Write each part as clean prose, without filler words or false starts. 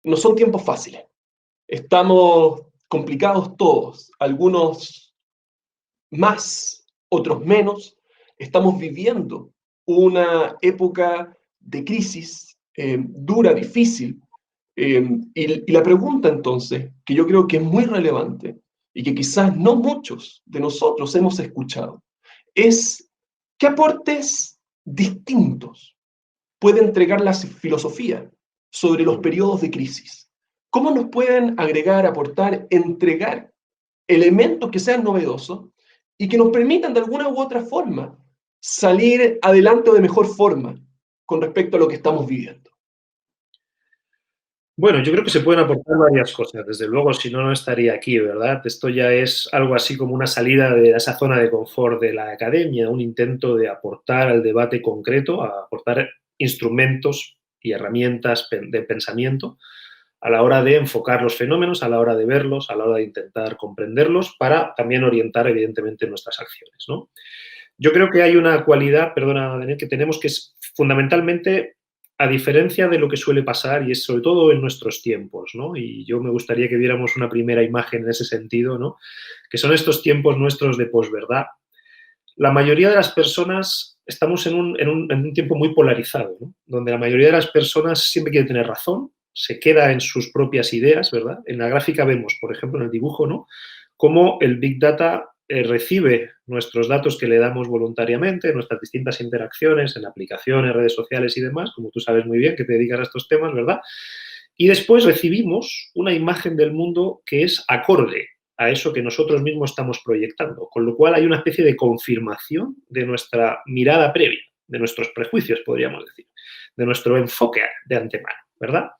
No son tiempos fáciles. Estamos complicados todos, algunos más, otros menos. Estamos viviendo una época de crisis dura, difícil. Y la pregunta entonces, que yo creo que es muy relevante y que quizás no muchos de nosotros hemos escuchado, es ¿qué aportes distintos puede entregar la filosofía sobre los periodos de crisis? ¿Cómo nos pueden agregar, aportar, entregar elementos que sean novedosos y que nos permitan de alguna u otra forma salir adelante o de mejor forma con respecto a lo que estamos viviendo? Bueno, yo creo que se pueden aportar varias cosas. Desde luego, si no, no estaría aquí, ¿verdad? Esto ya es algo así como una salida de esa zona de confort de la academia, un intento de aportar al debate concreto, a aportar instrumentos y herramientas de pensamiento a la hora de enfocar los fenómenos, a la hora de verlos, a la hora de intentar comprenderlos, para también orientar, evidentemente, nuestras acciones, ¿no? Yo creo que hay una cualidad, perdona, Daniel, que tenemos que es fundamentalmente, a diferencia de lo que suele pasar, y es sobre todo en nuestros tiempos, ¿no? Y yo me gustaría que viéramos una primera imagen en ese sentido, ¿no? Que son estos tiempos nuestros de posverdad. La mayoría de las personas estamos en un tiempo muy polarizado, ¿no? Donde la mayoría de las personas siempre quiere tener razón, se queda en sus propias ideas, ¿verdad? En la gráfica vemos, por ejemplo, en el dibujo, ¿no? Cómo el Big Data recibe nuestros datos que le damos voluntariamente, nuestras distintas interacciones en aplicaciones, redes sociales y demás, como tú sabes muy bien que te dedicas a estos temas, ¿verdad? Y después recibimos una imagen del mundo que es acorde a eso que nosotros mismos estamos proyectando, con lo cual hay una especie de confirmación de nuestra mirada previa, de nuestros prejuicios, podríamos decir, de nuestro enfoque de antemano, ¿verdad?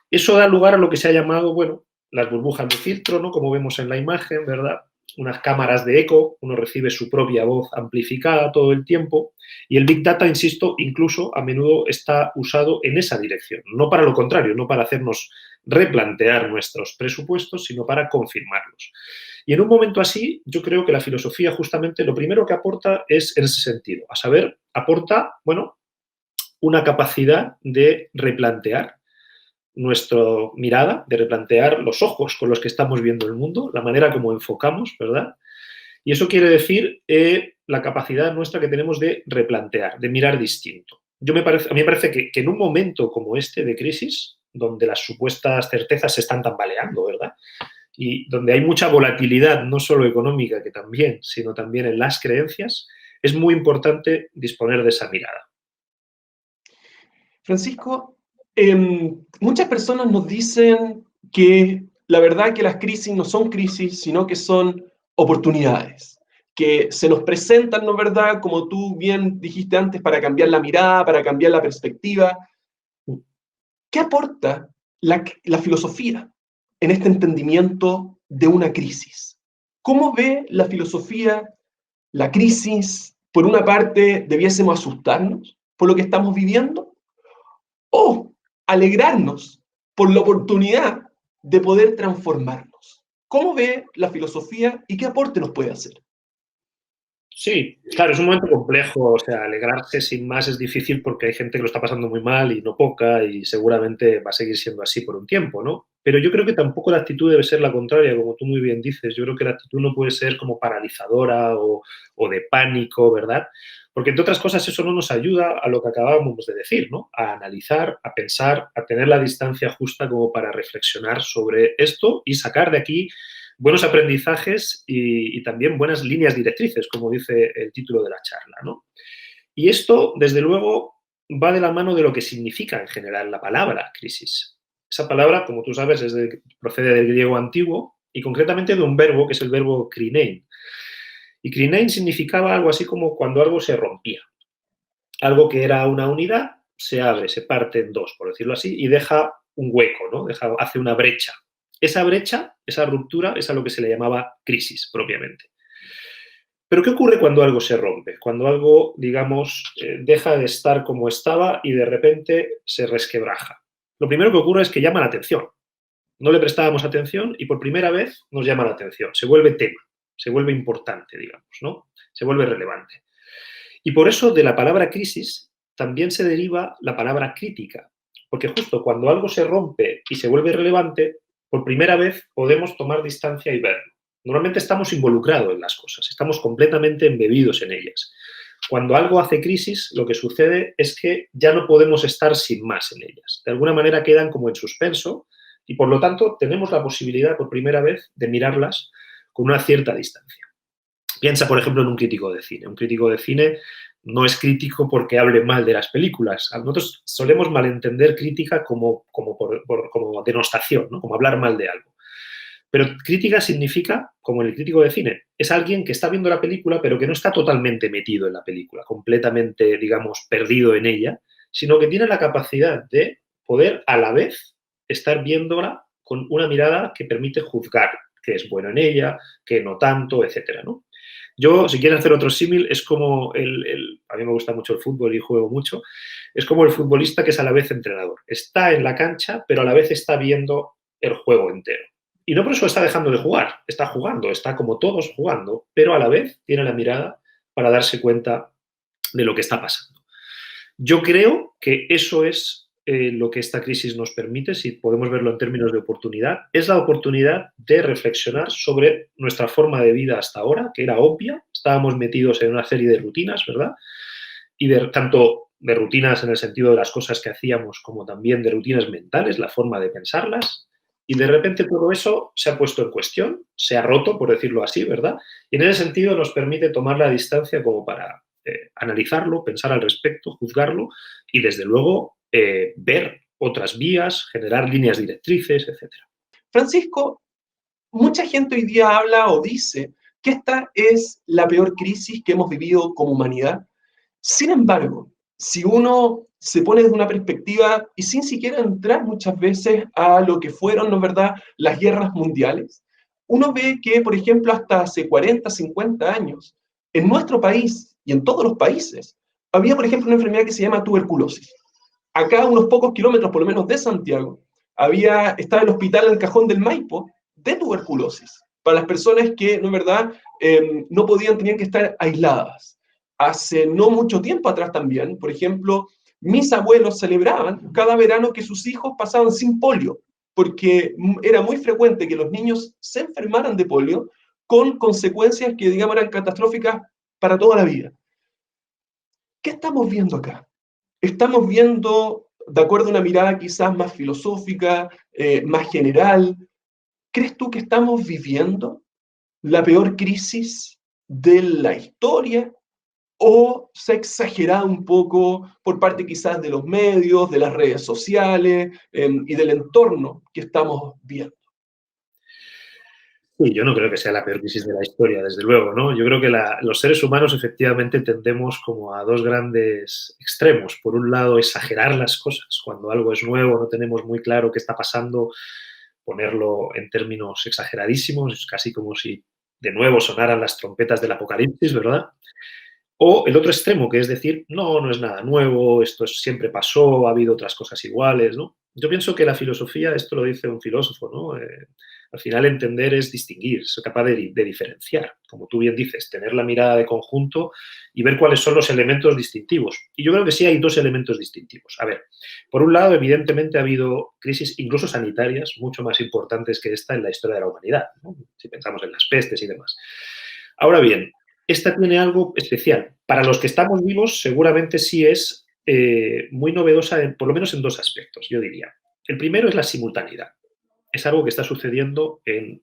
Eso da lugar a lo que se ha llamado, bueno, las burbujas de filtro, ¿no? Como vemos en la imagen, ¿verdad? Unas cámaras de eco, uno recibe su propia voz amplificada todo el tiempo y el Big Data, insisto, incluso a menudo está usado en esa dirección, no para lo contrario, no para hacernos replantear nuestros presupuestos, sino para confirmarlos. Y en un momento así, yo creo que la filosofía justamente lo primero que aporta es en ese sentido, a saber, aporta, bueno, una capacidad de replantear nuestra mirada, de replantear los ojos con los que estamos viendo el mundo, la manera como enfocamos, ¿verdad? Y eso quiere decir la capacidad nuestra que tenemos de replantear, de mirar distinto. A mí me parece que en un momento como este de crisis, donde las supuestas certezas se están tambaleando, ¿verdad? Y donde hay mucha volatilidad, no solo económica, que también, sino también en las creencias, es muy importante disponer de esa mirada. Francisco, muchas personas nos dicen que la verdad que las crisis no son crisis, sino que son oportunidades, que se nos presentan, ¿no es verdad? Como tú bien dijiste antes, para cambiar la mirada, para cambiar la perspectiva. ¿Qué aporta la filosofía en este entendimiento de una crisis? ¿Cómo ve la filosofía la crisis? Por una parte, debiésemos asustarnos por lo que estamos viviendo o alegrarnos por la oportunidad de poder transformarnos. ¿Cómo ve la filosofía y qué aporte nos puede hacer? Sí, claro, es un momento complejo, o sea, alegrarse sin más es difícil porque hay gente que lo está pasando muy mal y no poca y seguramente va a seguir siendo así por un tiempo, ¿no? Pero yo creo que tampoco la actitud debe ser la contraria, como tú muy bien dices. Yo creo que la actitud no puede ser como paralizadora o de pánico, ¿verdad? Porque entre otras cosas eso no nos ayuda a lo que acabábamos de decir, ¿no? A analizar, a pensar, a tener la distancia justa como para reflexionar sobre esto y sacar de aquí buenos aprendizajes y también buenas líneas directrices, como dice el título de la charla, ¿no? Y esto, desde luego, va de la mano de lo que significa en general la palabra crisis. Esa palabra, como tú sabes, procede del griego antiguo y concretamente de un verbo que es el verbo krinein. Y krinein significaba algo así como cuando algo se rompía. Algo que era una unidad se abre, se parte en dos, por decirlo así, y deja un hueco, ¿no? Hace una brecha. Esa brecha, esa ruptura, es a lo que se le llamaba crisis propiamente. Pero ¿qué ocurre cuando algo se rompe? Cuando algo, digamos, deja de estar como estaba y de repente se resquebraja. Lo primero que ocurre es que llama la atención. No le prestábamos atención y por primera vez nos llama la atención. Se vuelve tema, se vuelve importante, digamos, ¿no? Se vuelve relevante. Y por eso de la palabra crisis también se deriva la palabra crítica, Porque justo cuando algo se rompe y se vuelve relevante, por primera vez podemos tomar distancia y verlo. Normalmente estamos involucrados en las cosas, estamos completamente embebidos en ellas. Cuando algo hace crisis, lo que sucede es que ya no podemos estar sin más en ellas. De alguna manera quedan como en suspenso y, por lo tanto, tenemos la posibilidad por primera vez de mirarlas con una cierta distancia. Piensa, por ejemplo, en un crítico de cine. Un crítico de cine no es crítico porque hable mal de las películas. Nosotros solemos malentender crítica como denostación, ¿no? Como hablar mal de algo. Pero crítica significa, como el crítico de cine, es alguien que está viendo la película pero que no está totalmente metido en la película, completamente, digamos, perdido en ella, sino que tiene la capacidad de poder a la vez estar viéndola con una mirada que permite juzgar qué es bueno en ella, qué no tanto, etcétera, ¿no? Yo, si quieres hacer otro símil, es como a mí me gusta mucho el fútbol y juego mucho, es como el futbolista que es a la vez entrenador. Está en la cancha, pero a la vez está viendo el juego entero. Y no por eso está dejando de jugar, está jugando, está como todos jugando, pero a la vez tiene la mirada para darse cuenta de lo que está pasando. Yo creo que eso es lo que esta crisis nos permite, si podemos verlo en términos de oportunidad, es la oportunidad de reflexionar sobre nuestra forma de vida hasta ahora, que era obvia, estábamos metidos en una serie de rutinas, ¿verdad? Y tanto de rutinas en el sentido de las cosas que hacíamos, como también de rutinas mentales, la forma de pensarlas, y de repente todo eso se ha puesto en cuestión, se ha roto, por decirlo así, ¿verdad? Y en ese sentido nos permite tomar la distancia como para analizarlo, pensar al respecto, juzgarlo y, desde luego, ver otras vías, generar líneas directrices, etc. Francisco, mucha gente hoy día habla o dice que esta es la peor crisis que hemos vivido como humanidad. Sin embargo, si uno se pone desde una perspectiva y sin siquiera entrar muchas veces a lo que fueron, ¿no es verdad?, las guerras mundiales, uno ve que, por ejemplo, hasta hace 40, 50 años, en nuestro país y en todos los países, había, por ejemplo, una enfermedad que se llama tuberculosis. Acá, a unos pocos kilómetros, por lo menos, de Santiago, estaba el hospital El Cajón del Maipo de tuberculosis, para las personas que, ¿no es verdad?, no podían, tenían que estar aisladas. Hace no mucho tiempo atrás también, por ejemplo, mis abuelos celebraban cada verano que sus hijos pasaban sin polio, porque era muy frecuente que los niños se enfermaran de polio con consecuencias que, digamos, eran catastróficas para toda la vida. ¿Qué estamos viendo acá? Estamos viendo, de acuerdo a una mirada quizás más filosófica, más general, ¿crees tú que estamos viviendo la peor crisis de la historia? ¿O se ha exagerado un poco por parte quizás de los medios, de las redes sociales y del entorno que estamos viendo? Sí, yo no creo que sea la peor crisis de la historia, desde luego, ¿no? Yo creo que los seres humanos efectivamente tendemos como a dos grandes extremos. Por un lado, exagerar las cosas. Cuando algo es nuevo, no tenemos muy claro qué está pasando, ponerlo en términos exageradísimos, es casi como si de nuevo sonaran las trompetas del apocalipsis, ¿verdad? O el otro extremo, que es decir, no, no es nada nuevo, esto siempre pasó, ha habido otras cosas iguales, ¿no? Yo pienso que la filosofía, esto lo dice un filósofo, ¿no? Al final entender es distinguir, ser capaz de diferenciar, como tú bien dices, tener la mirada de conjunto y ver cuáles son los elementos distintivos. Y yo creo que sí hay dos elementos distintivos. A ver, por un lado, evidentemente ha habido crisis incluso sanitarias mucho más importantes que esta en la historia de la humanidad, ¿no? Si pensamos en las pestes y demás. Ahora bien, esta tiene algo especial. Para los que estamos vivos, seguramente sí es muy novedosa, por lo menos en dos aspectos, yo diría. El primero es la simultaneidad. Es algo que está sucediendo en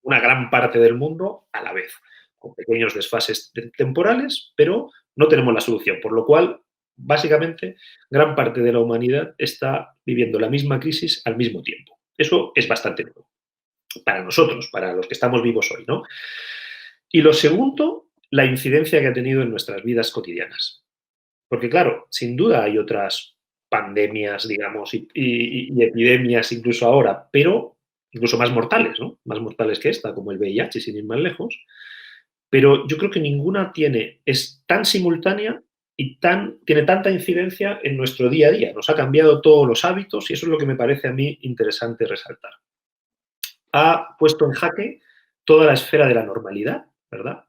una gran parte del mundo a la vez, con pequeños desfases temporales, pero no tenemos la solución, por lo cual, básicamente, gran parte de la humanidad está viviendo la misma crisis al mismo tiempo. Eso es bastante nuevo para nosotros, para los que estamos vivos hoy, ¿no? Y lo segundo, la incidencia que ha tenido en nuestras vidas cotidianas. Porque, claro, sin duda hay otras pandemias, digamos, y epidemias incluso ahora, pero incluso más mortales, ¿no? Más mortales que esta, como el VIH, sin ir más lejos. Pero yo creo que ninguna es tan simultánea y tiene tanta incidencia en nuestro día a día. Nos ha cambiado todos los hábitos y eso es lo que me parece a mí interesante resaltar. Ha puesto en jaque toda la esfera de la normalidad, ¿verdad?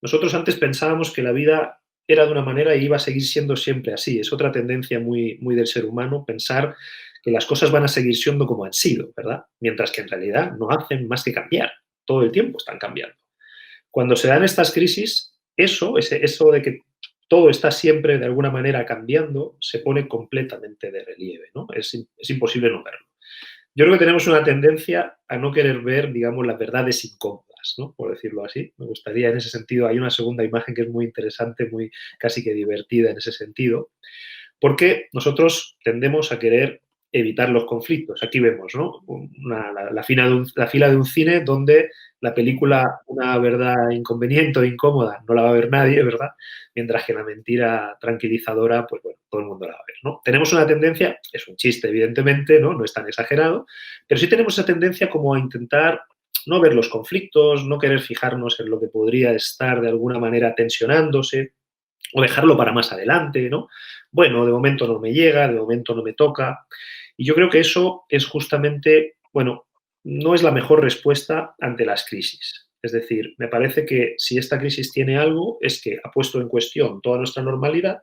Nosotros antes pensábamos que la vida era de una manera y iba a seguir siendo siempre así. Es otra tendencia muy, muy del ser humano pensar que las cosas van a seguir siendo como han sido, ¿verdad? Mientras que en realidad no hacen más que cambiar. Todo el tiempo están cambiando. Cuando se dan estas crisis, eso de que todo está siempre de alguna manera cambiando, se pone completamente de relieve, ¿no? Es imposible no verlo. Yo creo que tenemos una tendencia a no querer ver, digamos, las verdades incómodas, ¿no? Por decirlo así. Me gustaría, en ese sentido, hay una segunda imagen que es muy interesante, muy casi que divertida en ese sentido, porque nosotros tendemos a querer evitar los conflictos. Aquí vemos, ¿no? La fila de un cine donde la película, una verdad inconveniente o incómoda, no la va a ver nadie, ¿verdad? Mientras que la mentira tranquilizadora, pues bueno, todo el mundo la va a ver, ¿no? Tenemos una tendencia, es un chiste, evidentemente, ¿no? No es tan exagerado, pero sí tenemos esa tendencia como a intentar no ver los conflictos, no querer fijarnos en lo que podría estar de alguna manera tensionándose, o dejarlo para más adelante, ¿no? Bueno, de momento no me llega, de momento no me toca. Y yo creo que eso es justamente, bueno, no es la mejor respuesta ante las crisis. Es decir, me parece que si esta crisis tiene algo es que ha puesto en cuestión toda nuestra normalidad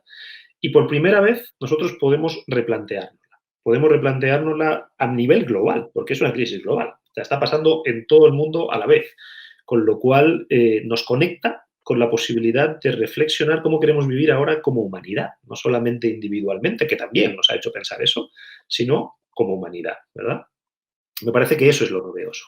y por primera vez nosotros podemos replanteárnosla. Podemos replanteárnosla a nivel global, porque es una crisis global. O sea, está pasando en todo el mundo a la vez, con lo cual nos conecta con la posibilidad de reflexionar cómo queremos vivir ahora como humanidad, no solamente individualmente, que también nos ha hecho pensar eso, sino como humanidad, ¿verdad? Me parece que eso es lo novedoso.